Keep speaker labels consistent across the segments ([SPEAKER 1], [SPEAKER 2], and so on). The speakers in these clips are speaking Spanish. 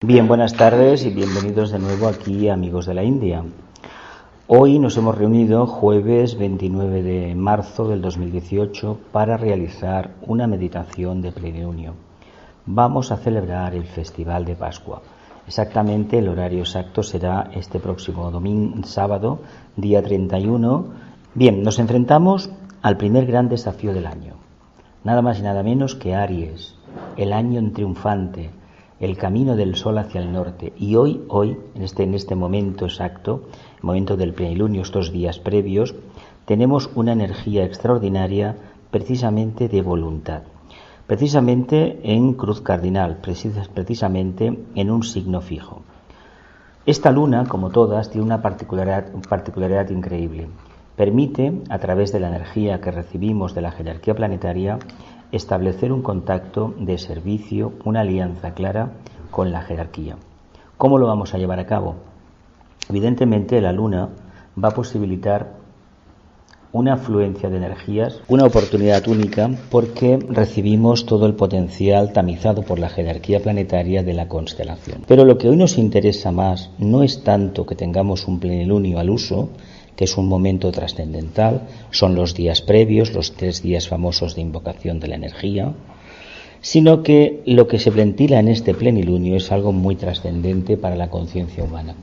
[SPEAKER 1] Bien, buenas tardes y bienvenidos de nuevo aquí, amigos de la India. Hoy nos hemos reunido jueves 29 de marzo del 2018 para realizar una meditación de plenilunio. Vamos a celebrar el Festival de Pascua. Exactamente el horario exacto será este próximo sábado, día 31. Bien, nos enfrentamos al primer gran desafío del año. Nada más y nada menos que Aries, el año triunfante, el camino del sol hacia el norte. Y hoy en este momento exacto, el momento del plenilunio, estos días previos, tenemos una energía extraordinaria precisamente de voluntad, precisamente en cruz cardinal, precisamente en un signo fijo. Esta luna, como todas, tiene una particularidad increíble. Permite, a través de la energía que recibimos de la jerarquía planetaria, establecer un contacto de servicio, una alianza clara con la jerarquía. ¿Cómo lo vamos a llevar a cabo? Evidentemente, la luna va a posibilitar una afluencia de energías, una oportunidad única, porque recibimos todo el potencial tamizado por la jerarquía planetaria de la constelación. Pero lo que hoy nos interesa más no es tanto que tengamos un plenilunio al uso, que es un momento trascendental, son los días previos, los 3 días famosos de invocación de la energía, sino que lo que se ventila en este plenilunio es algo muy trascendente para la conciencia humana.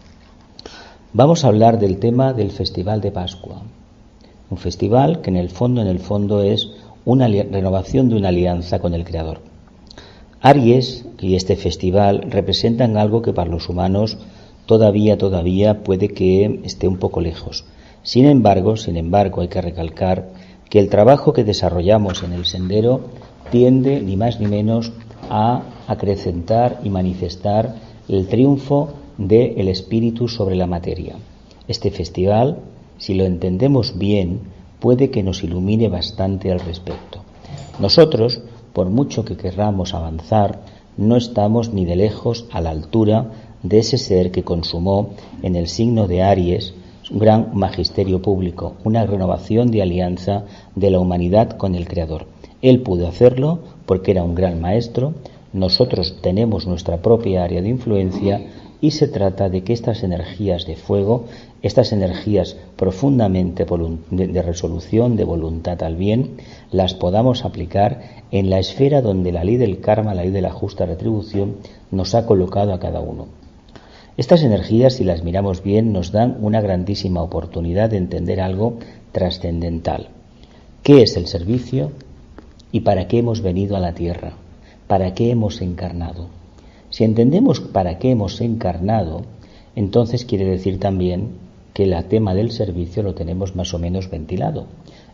[SPEAKER 1] Vamos a hablar del tema del Festival de Pascua, un festival que en el fondo es una renovación de una alianza con el Creador. Aries y este festival representan algo que para los humanos todavía puede que esté un poco lejos. Sin embargo, hay que recalcar que el trabajo que desarrollamos en el sendero tiende ni más ni menos a acrecentar y manifestar el triunfo del espíritu sobre la materia. Este festival, si lo entendemos bien, puede que nos ilumine bastante al respecto. Nosotros, por mucho que querramos avanzar, no estamos ni de lejos a la altura de ese ser que consumó en el signo de Aries un gran magisterio público, una renovación de alianza de la humanidad con el Creador. Él pudo hacerlo porque era un gran maestro. Nosotros tenemos nuestra propia área de influencia y se trata de que estas energías de fuego, estas energías profundamente de resolución, de voluntad al bien, las podamos aplicar en la esfera donde la ley del karma, la ley de la justa retribución, nos ha colocado a cada uno. Estas energías, si las miramos bien, nos dan una grandísima oportunidad de entender algo trascendental. ¿Qué es el servicio y para qué hemos venido a la tierra? ¿Para qué hemos encarnado? Si entendemos para qué hemos encarnado, entonces quiere decir también que el tema del servicio lo tenemos más o menos ventilado.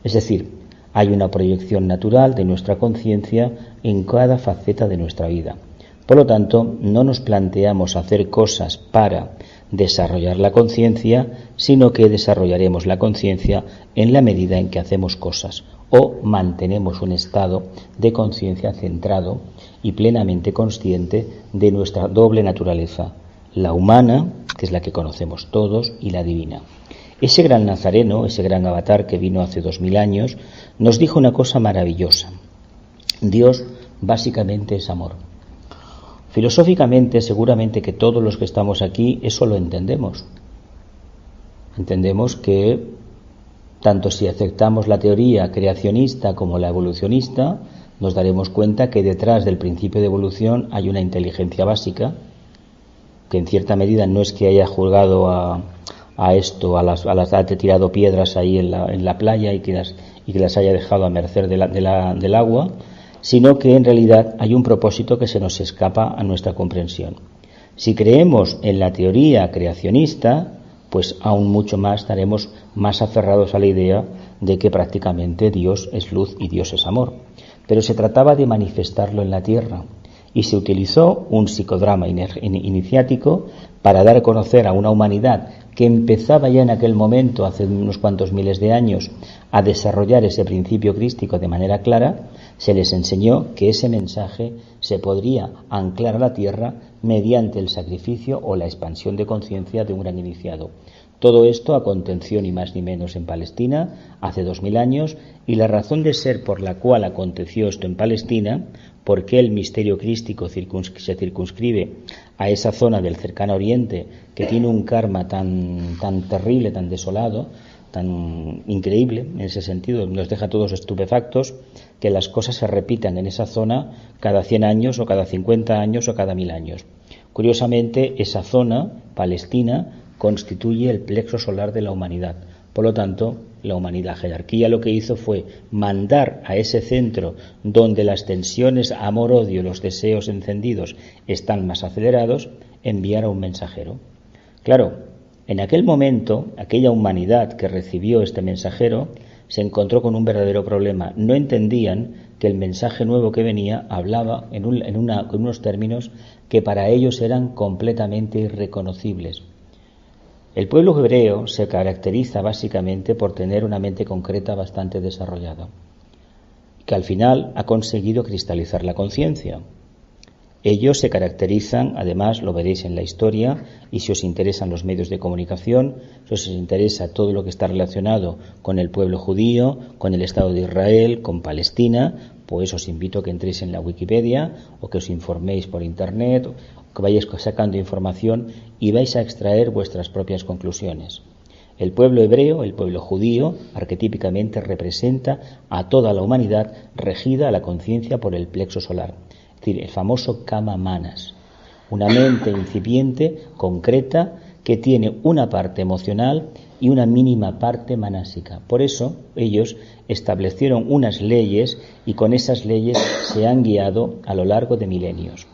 [SPEAKER 1] Es decir, hay una proyección natural de nuestra conciencia en cada faceta de nuestra vida. Por lo tanto, no nos planteamos hacer cosas para desarrollar la conciencia, sino que desarrollaremos la conciencia en la medida en que hacemos cosas o mantenemos un estado de conciencia centrado y plenamente consciente de nuestra doble naturaleza, la humana, que es la que conocemos todos, y la divina. Ese gran nazareno, ese gran avatar que vino hace 2000 años, nos dijo una cosa maravillosa. Dios básicamente es amor. Filosóficamente, seguramente que todos los que estamos aquí eso lo entendemos. Entendemos que tanto si aceptamos la teoría creacionista como la evolucionista, nos daremos cuenta que detrás del principio de evolución hay una inteligencia básica, que en cierta medida no es que haya jugado a esto, haya tirado piedras ahí en la playa y que las haya dejado a merced del agua, sino que en realidad hay un propósito que se nos escapa a nuestra comprensión. Si creemos en la teoría creacionista, pues aún mucho más estaremos más aferrados a la idea de que prácticamente Dios es luz y Dios es amor. Pero se trataba de manifestarlo en la tierra y se utilizó un psicodrama iniciático para dar a conocer a una humanidad que empezaba ya en aquel momento, hace unos cuantos miles de años, a desarrollar ese principio crístico de manera clara. Se les enseñó que ese mensaje se podría anclar a la tierra mediante el sacrificio o la expansión de conciencia de un gran iniciado. Todo esto aconteció ni más ni menos en Palestina hace 2000 años, y la razón de ser por la cual aconteció esto en Palestina, por qué el misterio crístico se circunscribe a esa zona del cercano Oriente que tiene un karma tan terrible, tan desolado, tan increíble en ese sentido, nos deja a todos estupefactos, que las cosas se repitan en esa zona cada 100 años o cada 50 años o cada 1000 años. Curiosamente, esa zona, Palestina, constituye el plexo solar de la humanidad. Por lo tanto, la jerarquía lo que hizo fue mandar a ese centro donde las tensiones amor-odio, los deseos encendidos están más acelerados, enviar a un mensajero. Claro, en aquel momento, aquella humanidad que recibió este mensajero se encontró con un verdadero problema. No entendían que el mensaje nuevo que venía hablaba en unos términos que para ellos eran completamente irreconocibles. El pueblo hebreo se caracteriza básicamente por tener una mente concreta bastante desarrollada, que al final ha conseguido cristalizar la conciencia. Ellos se caracterizan, además lo veréis en la historia, y si os interesan los medios de comunicación, si os interesa todo lo que está relacionado con el pueblo judío, con el Estado de Israel, con Palestina, pues os invito a que entréis en la Wikipedia o que os informéis por Internet, que vayáis sacando información y vais a extraer vuestras propias conclusiones. El pueblo hebreo, el pueblo judío, arquetípicamente representa a toda la humanidad regida a la conciencia por el plexo solar, es decir, el famoso Kama Manas, una mente incipiente, concreta, que tiene una parte emocional y una mínima parte manásica. Por eso ellos establecieron unas leyes y con esas leyes se han guiado a lo largo de milenios.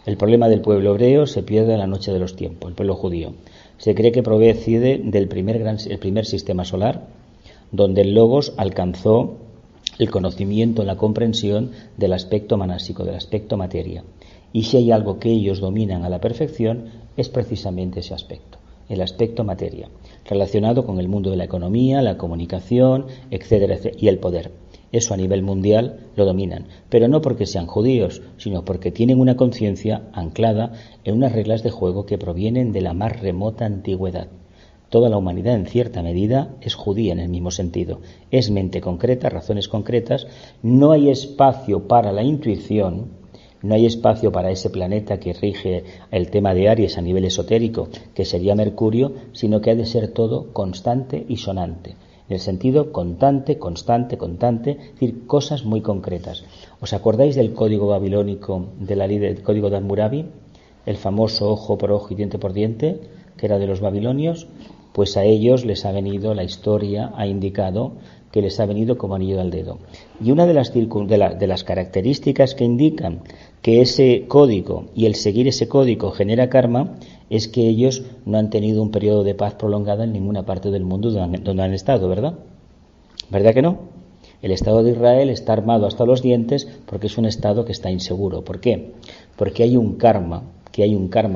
[SPEAKER 1] El problema del pueblo hebreo se pierde en la noche de los tiempos, el pueblo judío. Se cree que procede del primer sistema solar, donde el Logos alcanzó el conocimiento, la comprensión del aspecto manásico, del aspecto materia. Y si hay algo que ellos dominan a la perfección, es precisamente ese aspecto, el aspecto materia, relacionado con el mundo de la economía, la comunicación, etcétera, y el poder. Eso a nivel mundial lo dominan, pero no porque sean judíos, sino porque tienen una conciencia anclada en unas reglas de juego que provienen de la más remota antigüedad. Toda la humanidad, en cierta medida, es judía en el mismo sentido. Es mente concreta, razones concretas. No hay espacio para la intuición, no hay espacio para ese planeta que rige el tema de Aries a nivel esotérico, que sería Mercurio, sino que ha de ser todo constante y sonante. En el sentido constante, es decir, cosas muy concretas. ¿Os acordáis del código babilónico de la ley del código de Hammurabi? El famoso ojo por ojo y diente por diente, que era de los babilonios. Pues a ellos les ha venido, la historia ha indicado que les ha venido como anillo al dedo. Y una de las características que indican que ese código y el seguir ese código genera karma es que ellos no han tenido un periodo de paz prolongada en ninguna parte del mundo donde han estado, ¿verdad? ¿Verdad que no? El Estado de Israel está armado hasta los dientes porque es un Estado que está inseguro. ¿Por qué? Porque hay un karma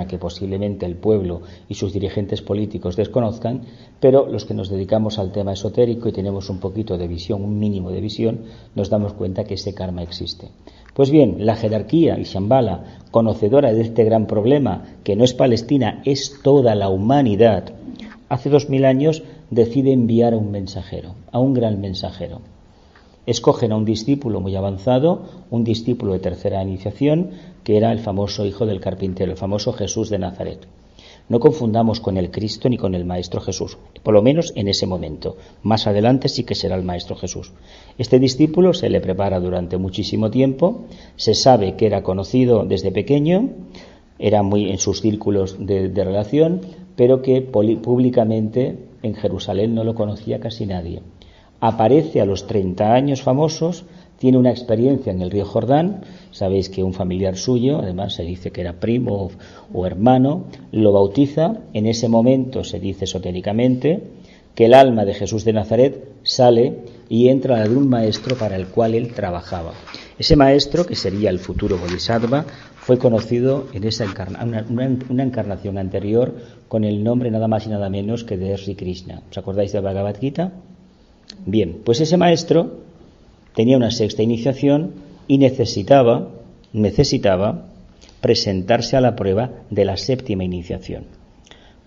[SPEAKER 1] que posiblemente el pueblo y sus dirigentes políticos desconozcan, pero los que nos dedicamos al tema esotérico y tenemos un poquito de visión, un mínimo de visión, nos damos cuenta que ese karma existe. Pues bien, la jerarquía y Shambhala, conocedora de este gran problema, que no es Palestina, es toda la humanidad, hace 2000 años decide enviar a un mensajero, a un gran mensajero. Escogen a un discípulo muy avanzado, un discípulo de tercera iniciación, que era el famoso hijo del carpintero, el famoso Jesús de Nazaret. No confundamos con el Cristo ni con el Maestro Jesús, por lo menos en ese momento. Más adelante sí que será el Maestro Jesús. Este discípulo se le prepara durante muchísimo tiempo, se sabe que era conocido desde pequeño, era muy en sus círculos de relación, pero que públicamente en Jerusalén no lo conocía casi nadie. Aparece a los 30 años famosos, tiene una experiencia en el río Jordán. Sabéis que un familiar suyo, además se dice que era primo o hermano, lo bautiza. En ese momento se dice esotéricamente que el alma de Jesús de Nazaret sale y entra a la de un maestro para el cual él trabajaba. Ese maestro, que sería el futuro Bodhisattva, fue conocido en esa una encarnación anterior con el nombre nada más y nada menos que de Sri Krishna. ¿Os acordáis de Bhagavad Gita? Bien, pues ese maestro tenía una sexta iniciación y necesitaba presentarse a la prueba de la séptima iniciación.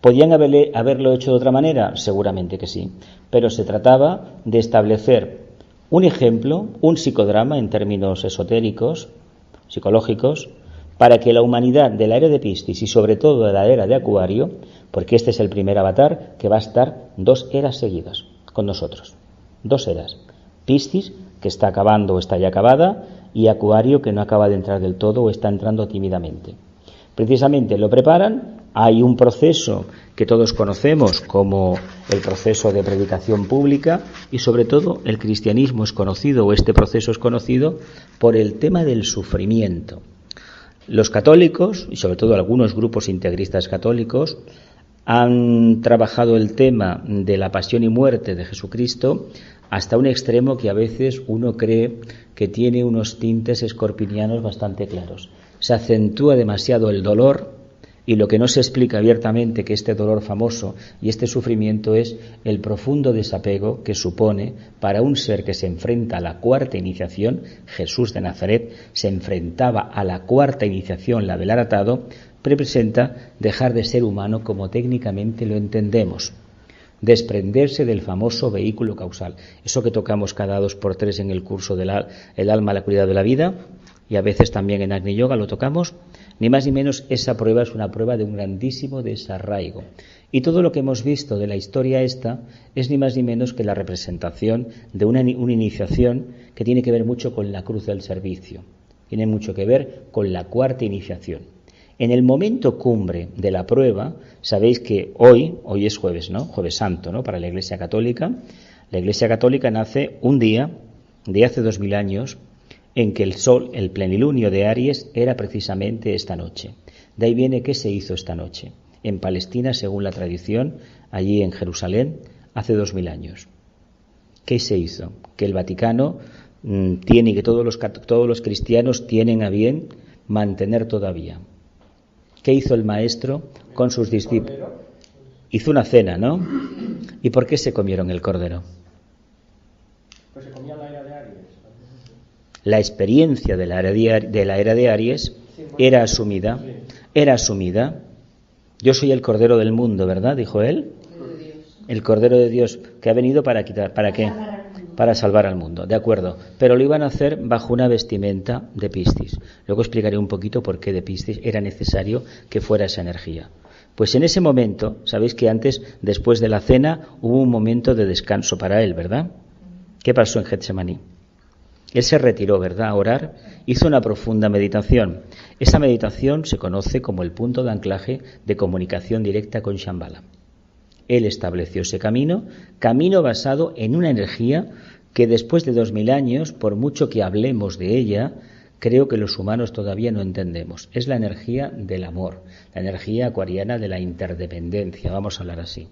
[SPEAKER 1] ¿Podían haberlo hecho de otra manera? Seguramente que sí, pero se trataba de establecer un ejemplo, un psicodrama en términos esotéricos, psicológicos, para que la humanidad de la era de Piscis y sobre todo de la era de Acuario, porque este es el primer avatar que va a estar 2 eras seguidas con nosotros, 2 eras, Piscis, que está acabando o está ya acabada, y Acuario, que no acaba de entrar del todo o está entrando tímidamente. Precisamente lo preparan, hay un proceso que todos conocemos como el proceso de predicación pública y sobre todo el cristianismo es conocido, o este proceso es conocido, por el tema del sufrimiento. Los católicos, y sobre todo algunos grupos integristas católicos, han trabajado el tema de la pasión y muerte de Jesucristo hasta un extremo que a veces uno cree que tiene unos tintes escorpinianos bastante claros. Se acentúa demasiado el dolor y lo que no se explica abiertamente, que este dolor famoso y este sufrimiento es el profundo desapego que supone para un ser que se enfrenta a la cuarta iniciación. Jesús de Nazaret se enfrentaba a la cuarta iniciación, la del atado, representa dejar de ser humano como técnicamente lo entendemos, desprenderse del famoso vehículo causal, eso que tocamos cada 2 por 3 en el curso del alma, la cualidad de la vida, y a veces también en Agni Yoga lo tocamos. Ni más ni menos, esa prueba es una prueba de un grandísimo desarraigo. Y todo lo que hemos visto de la historia esta es ni más ni menos que la representación de una iniciación que tiene que ver mucho con la cruz del servicio. Tiene mucho que ver con la cuarta iniciación. En el momento cumbre de la prueba, sabéis que hoy es jueves, ¿no? Jueves Santo, ¿no? Para la Iglesia Católica. La Iglesia Católica nace un día de hace 2000 años en que el sol, el plenilunio de Aries, era precisamente esta noche. De ahí viene que se hizo esta noche. En Palestina, según la tradición, allí en Jerusalén, hace 2000 años. ¿Qué se hizo? Que el Vaticano tiene y que todos los cristianos tienen a bien mantener todavía. ¿Qué hizo el maestro con sus discípulos? Hizo una cena, ¿no? ¿Y por qué se comieron el cordero?
[SPEAKER 2] Pues se comía la era de Aries.
[SPEAKER 1] La experiencia de la era de Aries era asumida. Yo soy el Cordero del mundo, ¿verdad? Dijo él. El Cordero de Dios, que ha venido para quitar, ¿para qué? Para salvar al mundo, de acuerdo. Pero lo iban a hacer bajo una vestimenta de Piscis. Luego explicaré un poquito por qué de Piscis era necesario que fuera esa energía. Pues en ese momento, sabéis que antes, después de la cena, hubo un momento de descanso para él, ¿verdad? ¿Qué pasó en Getsemaní? Él se retiró, ¿verdad?, a orar, hizo una profunda meditación. Esa meditación se conoce como el punto de anclaje de comunicación directa con Shambhala. Él estableció ese camino basado en una energía que después de 2000 años, por mucho que hablemos de ella, creo que los humanos todavía no entendemos. Es la energía del amor, la energía acuariana de la interdependencia, vamos a hablar así.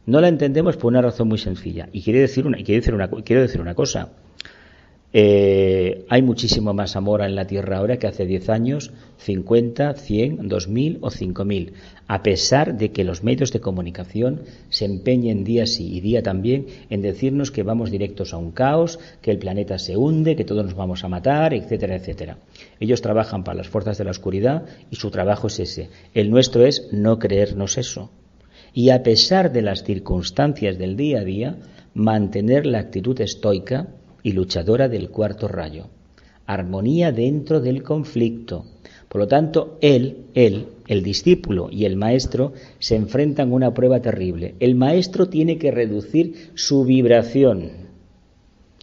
[SPEAKER 1] No la entendemos por una razón muy sencilla. Y quiero decir una cosa. Hay muchísimo más amor en la Tierra ahora que hace 10 años, 50, 100, 2000 o 5000, a pesar de que los medios de comunicación se empeñen día sí y día también en decirnos que vamos directos a un caos, que el planeta se hunde, que todos nos vamos a matar, etcétera, etcétera. Ellos trabajan para las fuerzas de la oscuridad y su trabajo es ese. El nuestro es no creernos eso. Y a pesar de las circunstancias del día a día, mantener la actitud estoica y luchadora del cuarto rayo. Armonía dentro del conflicto. Por lo tanto, él, el discípulo y el maestro se enfrentan a una prueba terrible. El maestro tiene que reducir su vibración.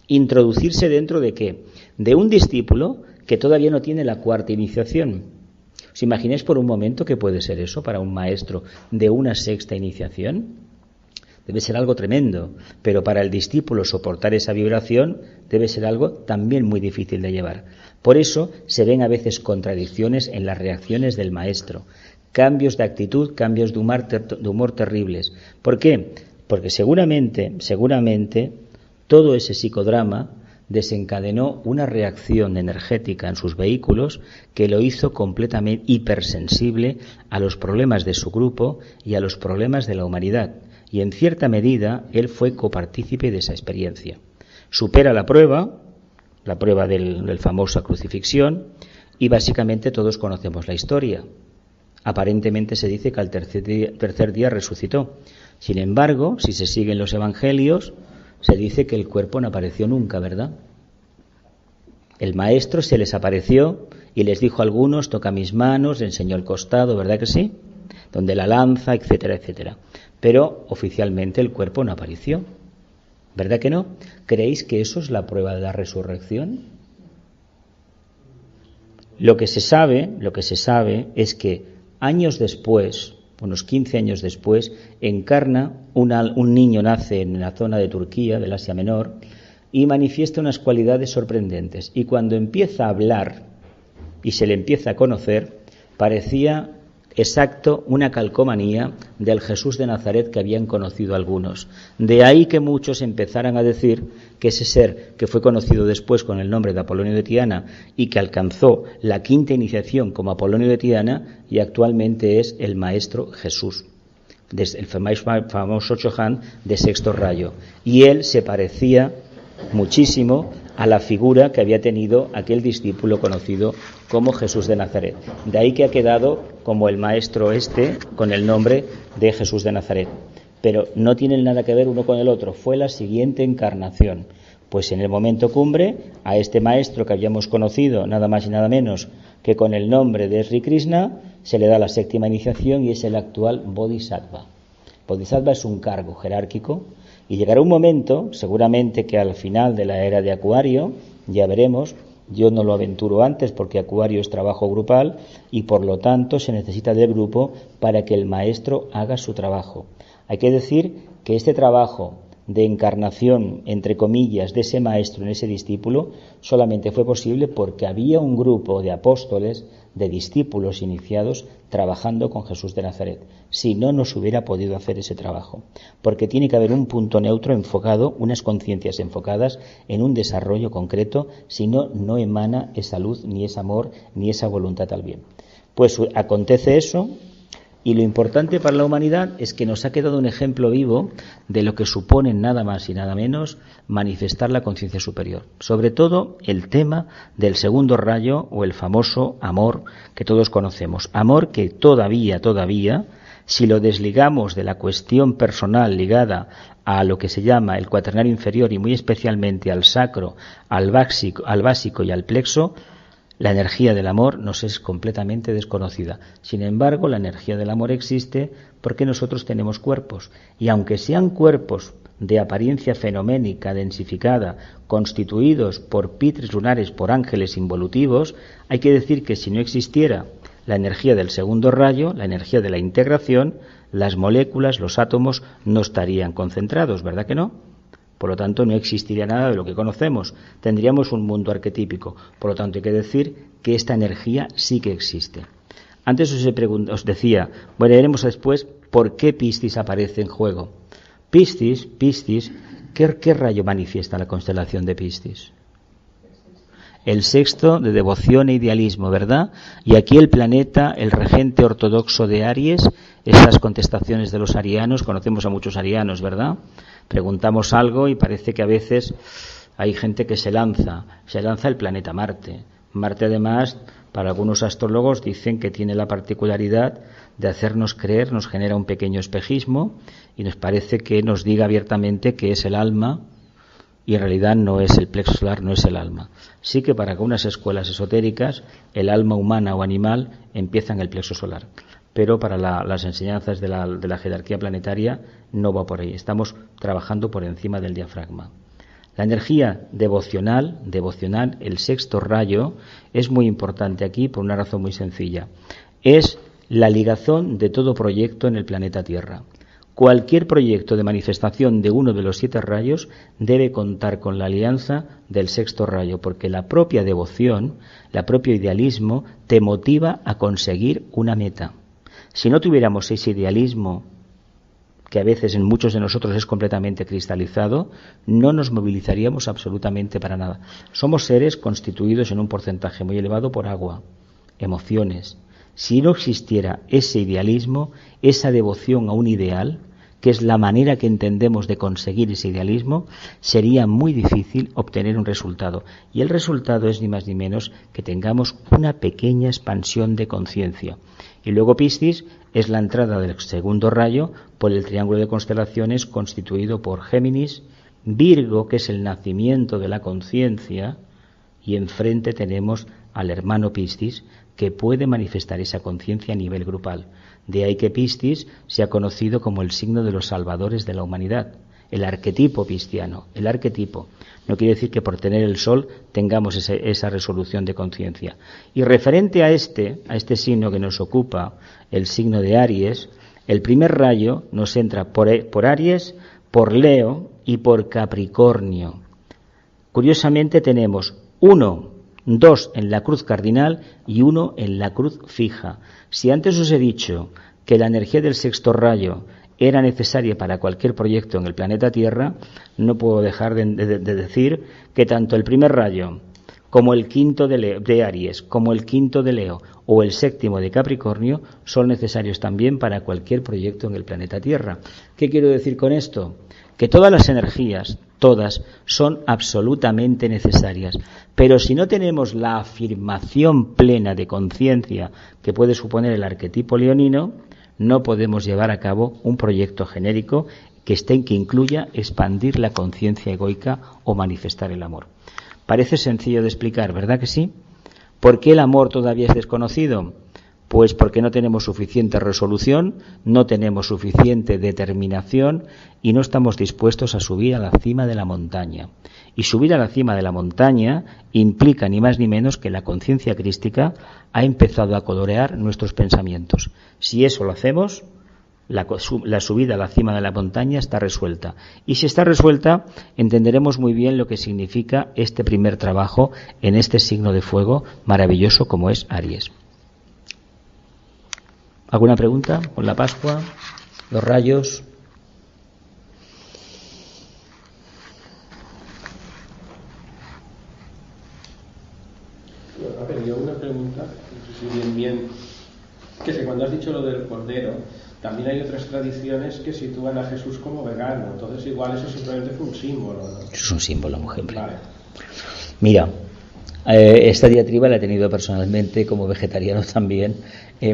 [SPEAKER 1] ¿Introducirse dentro de qué? De un discípulo que todavía no tiene la cuarta iniciación. ¿Os imagináis por un momento qué puede ser eso para un maestro de una sexta iniciación? Debe ser algo tremendo, pero para el discípulo soportar esa vibración debe ser algo también muy difícil de llevar. Por eso se ven a veces contradicciones en las reacciones del maestro, cambios de actitud, cambios de humor terribles. ¿Por qué? Porque seguramente todo ese psicodrama desencadenó una reacción energética en sus vehículos que lo hizo completamente hipersensible a los problemas de su grupo y a los problemas de la humanidad. Y en cierta medida él fue copartícipe de esa experiencia. Supera la prueba del famosa crucifixión, y básicamente todos conocemos la historia. Aparentemente se dice que al tercer día resucitó. Sin embargo, si se siguen los evangelios, se dice que el cuerpo no apareció nunca, ¿verdad? El maestro se les apareció y les dijo a algunos: toca mis manos, le enseñó el costado, ¿verdad que sí? Donde la lanza, etcétera, etcétera. Pero oficialmente el cuerpo no apareció, ¿verdad que no? ¿Creéis que eso es la prueba de la resurrección? Lo que se sabe es que años después, unos 15 años después, encarna un niño, nace en la zona de Turquía, del Asia Menor, y manifiesta unas cualidades sorprendentes. Y cuando empieza a hablar y se le empieza a conocer, parecía exacto una calcomanía del Jesús de Nazaret que habían conocido algunos. De ahí que muchos empezaran a decir que ese ser que fue conocido después con el nombre de Apolonio de Tiana y que alcanzó la quinta iniciación como Apolonio de Tiana y actualmente es el Maestro Jesús, el famoso Chohan de Sexto Rayo. Y él se parecía muchísimo a la figura que había tenido aquel discípulo conocido como Jesús de Nazaret. De ahí que ha quedado como el maestro con el nombre de Jesús de Nazaret. Pero no tienen nada que ver uno con el otro. Fue la siguiente encarnación. Pues en el momento cumbre, a este maestro que habíamos conocido, nada más y nada menos que con el nombre de Sri Krishna, se le da la séptima iniciación y es el actual Bodhisattva. Bodhisattva es un cargo jerárquico. Y llegará un momento, seguramente que al final de la era de Acuario, ya veremos, yo no lo aventuro antes porque Acuario es trabajo grupal y por lo tanto se necesita del grupo para que el maestro haga su trabajo. Hay que decir que este trabajo de encarnación, entre comillas, de ese maestro en ese discípulo, solamente fue posible porque había un grupo de apóstoles, de discípulos iniciados, trabajando con Jesús de Nazaret. Si no, no se hubiera podido hacer ese trabajo, porque tiene que haber un punto neutro enfocado, unas conciencias enfocadas en un desarrollo concreto, si no, no emana esa luz, ni ese amor, ni esa voluntad al bien. Pues acontece eso. Y lo importante para la humanidad es que nos ha quedado un ejemplo vivo de lo que supone nada más y nada menos manifestar la conciencia superior. Sobre todo el tema del segundo rayo o el famoso amor que todos conocemos. Amor que todavía, si lo desligamos de la cuestión personal ligada a lo que se llama el cuaternario inferior y muy especialmente al sacro, al básico y al plexo, la energía del amor nos es completamente desconocida. Sin embargo, la energía del amor existe porque nosotros tenemos cuerpos. Y aunque sean cuerpos de apariencia fenoménica, densificada, constituidos por pitres lunares, por ángeles involutivos, hay que decir que si no existiera la energía del segundo rayo, la energía de la integración, las moléculas, los átomos no estarían concentrados, ¿verdad que no? Por lo tanto, no existiría nada de lo que conocemos. Tendríamos un mundo arquetípico. Por lo tanto, hay que decir que esta energía sí que existe. Antes os decía, bueno, veremos después por qué Piscis aparece en juego. Piscis, ¿qué rayo manifiesta la constelación de Piscis? El sexto de devoción e idealismo, ¿verdad? Y aquí el planeta, el regente ortodoxo de Aries, esas contestaciones de los arianos, conocemos a muchos arianos, ¿verdad? Preguntamos algo y parece que a veces hay gente que se lanza el planeta Marte. Marte, además, para algunos astrólogos dicen que tiene la particularidad de hacernos creer, nos genera un pequeño espejismo y nos parece que nos diga abiertamente que es el alma y en realidad no es el plexo solar, no es el alma. Sí que para algunas escuelas esotéricas el alma humana o animal empieza en el plexo solar, pero para las enseñanzas de la jerarquía planetaria no va por ahí. Estamos trabajando por encima del diafragma. La energía devocional, el sexto rayo, es muy importante aquí por una razón muy sencilla. Es la ligazón de todo proyecto en el planeta Tierra. Cualquier proyecto de manifestación de uno de los 7 rayos debe contar con la alianza del sexto rayo, porque la propia devoción, el propio idealismo, te motiva a conseguir una meta. Si no tuviéramos ese idealismo, que a veces en muchos de nosotros es completamente cristalizado, no nos movilizaríamos absolutamente para nada. Somos seres constituidos en un porcentaje muy elevado por agua, emociones. Si no existiera ese idealismo, esa devoción a un ideal, que es la manera que entendemos de conseguir ese idealismo, sería muy difícil obtener un resultado. Y el resultado es ni más ni menos que tengamos una pequeña expansión de conciencia. Y luego Piscis es la entrada del segundo rayo por el triángulo de constelaciones constituido por Géminis, Virgo, que es el nacimiento de la conciencia, y enfrente tenemos al hermano Piscis, que puede manifestar esa conciencia a nivel grupal. De ahí que Piscis se ha conocido como el signo de los salvadores de la humanidad, el arquetipo pisciano, el arquetipo. No quiere decir que por tener el sol tengamos esa resolución de conciencia. Y referente a este signo que nos ocupa, el signo de Aries, el primer rayo nos entra por Aries, por Leo y por Capricornio. Curiosamente tenemos 2 en la cruz cardinal y 1 en la cruz fija. Si antes os he dicho que la energía del sexto rayo era necesaria para cualquier proyecto en el planeta Tierra, no puedo dejar de decir que tanto el primer rayo como el quinto de Aries, como el quinto de Leo o el séptimo de Capricornio son necesarios también para cualquier proyecto en el planeta Tierra. ¿Qué quiero decir con esto? Que todas las energías, todas, son absolutamente necesarias. Pero si no tenemos la afirmación plena de conciencia que puede suponer el arquetipo leonino, no podemos llevar a cabo un proyecto genérico que incluya expandir la conciencia egoica o manifestar el amor. Parece sencillo de explicar, ¿verdad que sí? ¿Por qué el amor todavía es desconocido? Pues porque no tenemos suficiente resolución, no tenemos suficiente determinación y no estamos dispuestos a subir a la cima de la montaña. Y subir a la cima de la montaña implica ni más ni menos que la conciencia crística ha empezado a colorear nuestros pensamientos. Si eso lo hacemos, la subida a la cima de la montaña está resuelta. Y si está resuelta, entenderemos muy bien lo que significa este primer trabajo en este signo de fuego maravilloso como es Aries. ¿Alguna pregunta con la Pascua? ¿Los rayos?
[SPEAKER 2] A ver, yo una pregunta, no sé si bien, que sé, cuando has dicho lo del cordero, también hay otras tradiciones que sitúan a Jesús como vegano, entonces igual eso simplemente fue un símbolo, ¿no? Eso
[SPEAKER 1] es un símbolo, mujer.
[SPEAKER 2] Vale.
[SPEAKER 1] Mira, esta diatriba la he tenido personalmente como vegetariano también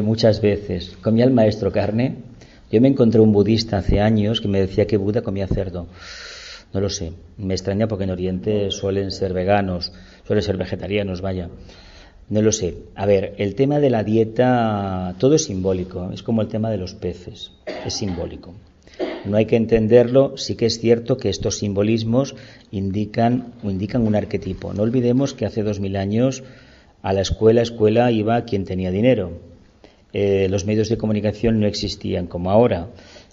[SPEAKER 1] muchas veces. Comía el maestro carne. Yo me encontré un budista hace años que me decía que Buda comía cerdo. No lo sé. Me extraña porque en Oriente suelen ser veganos, suelen ser vegetarianos, vaya. No lo sé. A ver, el tema de la dieta, todo es simbólico. Es como el tema de los peces. Es simbólico. No hay que entenderlo, sí que es cierto que estos simbolismos indican un arquetipo. No olvidemos que hace 2000 años a la escuela iba quien tenía dinero. Los medios de comunicación no existían como ahora.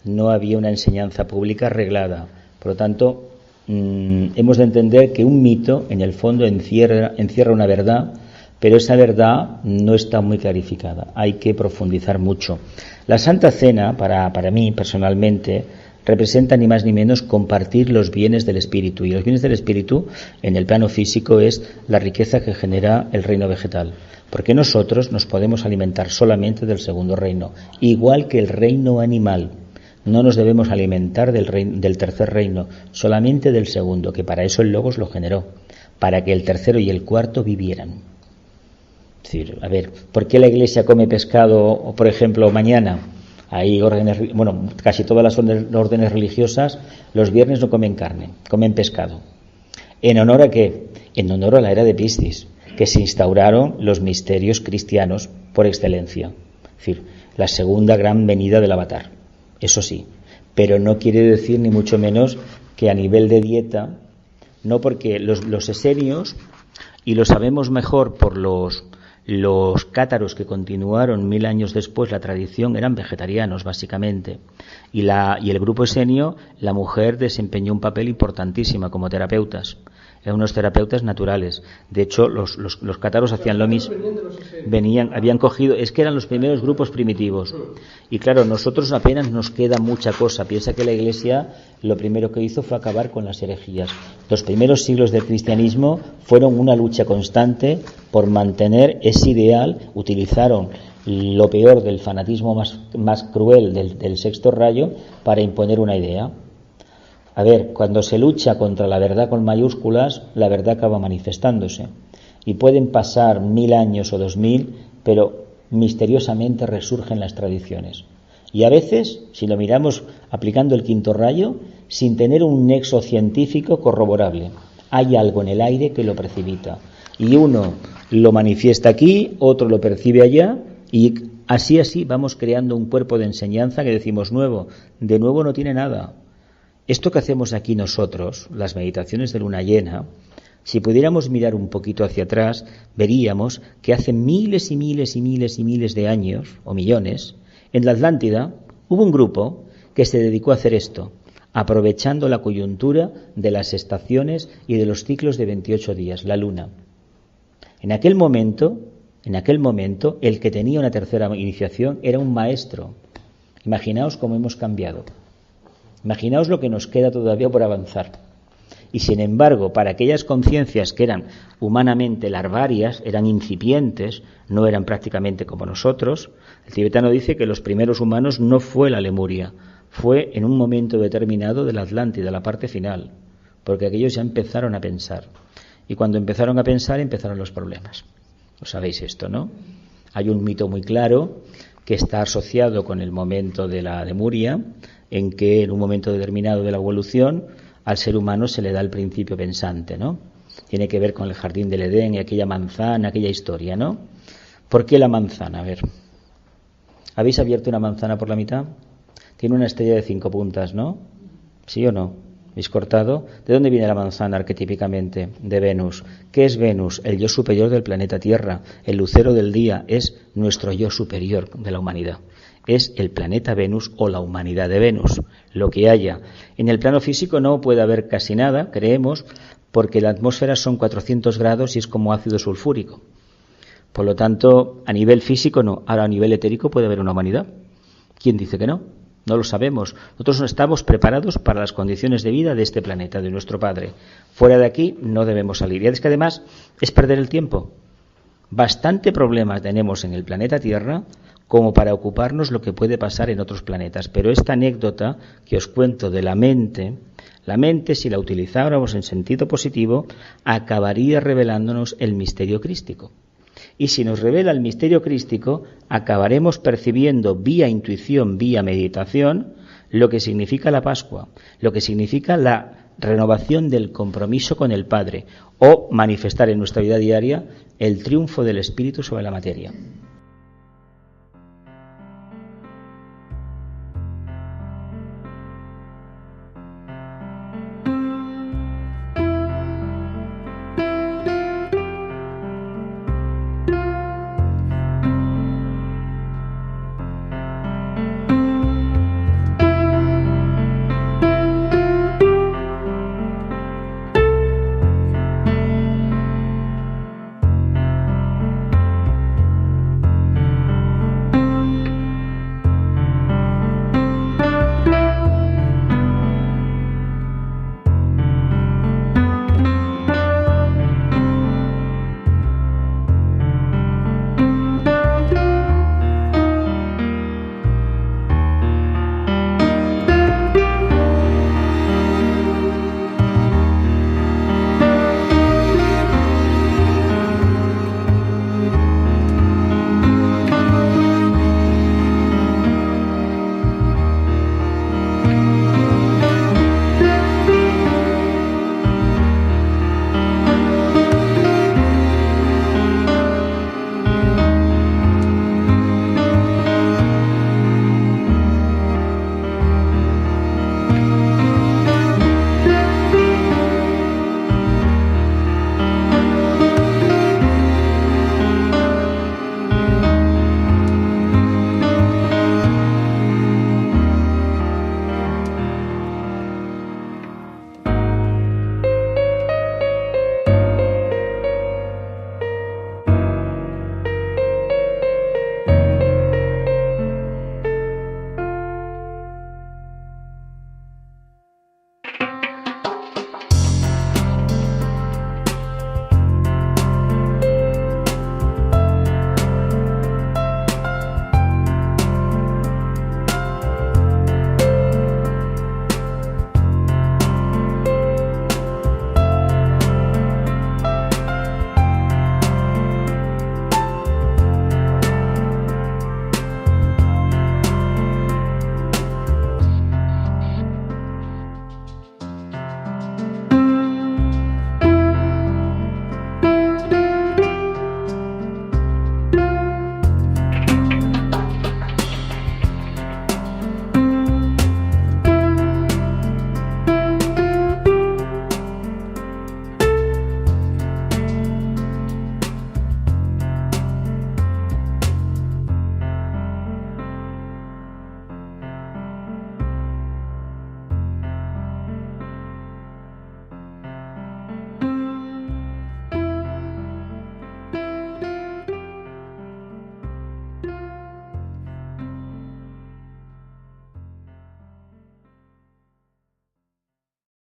[SPEAKER 1] No había una enseñanza pública arreglada. Por lo tanto, hemos de entender que un mito en el fondo encierra una verdad, pero esa verdad no está muy clarificada. Hay que profundizar mucho. La Santa Cena, para mí personalmente, representa ni más ni menos compartir los bienes del espíritu. Y los bienes del espíritu, en el plano físico, es la riqueza que genera el reino vegetal. Porque nosotros nos podemos alimentar solamente del segundo reino, igual que el reino animal. No nos debemos alimentar del tercer reino, solamente del segundo, que para eso el Logos lo generó, para que el tercero y el cuarto vivieran. Es decir, a ver, ¿por qué la Iglesia come pescado, por ejemplo, mañana? Hay casi todas las órdenes religiosas los viernes no comen carne, comen pescado. ¿En honor a qué? En honor a la era de Piscis, que se instauraron los misterios cristianos por excelencia. Es decir, la segunda gran venida del Avatar. Eso sí, pero no quiere decir ni mucho menos que a nivel de dieta, no, porque los esenios, y lo sabemos mejor por los cátaros que continuaron 1000 años después la tradición, eran vegetarianos básicamente, y el grupo esenio, la mujer desempeñó un papel importantísimo como terapeutas. Eran unos terapeutas naturales. De hecho, los cátaros hacían lo mismo. Habían cogido, es que eran los primeros grupos primitivos. Y claro, nosotros apenas nos queda mucha cosa. Piensa que la Iglesia lo primero que hizo fue acabar con las herejías. Los primeros siglos del cristianismo fueron una lucha constante por mantener ese ideal. Utilizaron lo peor del fanatismo más cruel del sexto rayo para imponer una idea. A ver, cuando se lucha contra la verdad con mayúsculas, la verdad acaba manifestándose. Y pueden pasar 1000 años o 2000, pero misteriosamente resurgen las tradiciones. Y a veces, si lo miramos aplicando el quinto rayo, sin tener un nexo científico corroborable. Hay algo en el aire que lo precipita. Y uno lo manifiesta aquí, otro lo percibe allá, y así vamos creando un cuerpo de enseñanza que decimos nuevo. De nuevo no tiene nada. Esto que hacemos aquí nosotros, las meditaciones de luna llena, si pudiéramos mirar un poquito hacia atrás, veríamos que hace miles y miles y miles y miles de años, o millones, en la Atlántida hubo un grupo que se dedicó a hacer esto, aprovechando la coyuntura de las estaciones y de los ciclos de 28 días, la luna. En aquel momento, el que tenía una tercera iniciación era un maestro. Imaginaos cómo hemos cambiado. Imaginaos lo que nos queda todavía por avanzar. Y sin embargo, para aquellas conciencias que eran humanamente larvarias, eran incipientes, no eran prácticamente como nosotros, el tibetano dice que los primeros humanos no fue la Lemuria, fue en un momento determinado de la Atlántida, la parte final, porque aquellos ya empezaron a pensar. Y cuando empezaron a pensar, empezaron los problemas. Lo sabéis esto, ¿no? Hay un mito muy claro que está asociado con el momento de la Lemuria, en que en un momento determinado de la evolución al ser humano se le da el principio pensante, ¿no? Tiene que ver con el jardín del Edén y aquella manzana, aquella historia, ¿no? ¿Por qué la manzana? A ver, ¿habéis abierto una manzana por la mitad? Tiene una estrella de 5 puntas, ¿no? ¿Sí o no? ¿Habéis cortado? ¿De dónde viene la manzana arquetípicamente? De Venus. ¿Qué es Venus? El yo superior del planeta Tierra. El lucero del día es nuestro yo superior de la humanidad. Es el planeta Venus o la humanidad de Venus, lo que haya. En el plano físico no puede haber casi nada, creemos, porque la atmósfera son 400 grados y es como ácido sulfúrico. Por lo tanto, a nivel físico no. Ahora a nivel etérico puede haber una humanidad. ¿Quién dice que no? No lo sabemos. Nosotros no estamos preparados para las condiciones de vida de este planeta, de nuestro Padre. Fuera de aquí no debemos salir. Y es que además es perder el tiempo. Bastante problemas tenemos en el planeta Tierra como para ocuparnos lo que puede pasar en otros planetas. Pero esta anécdota que os cuento de la mente, si la utilizáramos en sentido positivo, acabaría revelándonos el misterio crístico. Y si nos revela el misterio crístico, acabaremos percibiendo vía intuición, vía meditación, lo que significa la Pascua, lo que significa la renovación del compromiso con el Padre, o manifestar en nuestra vida diaria el triunfo del Espíritu sobre la materia.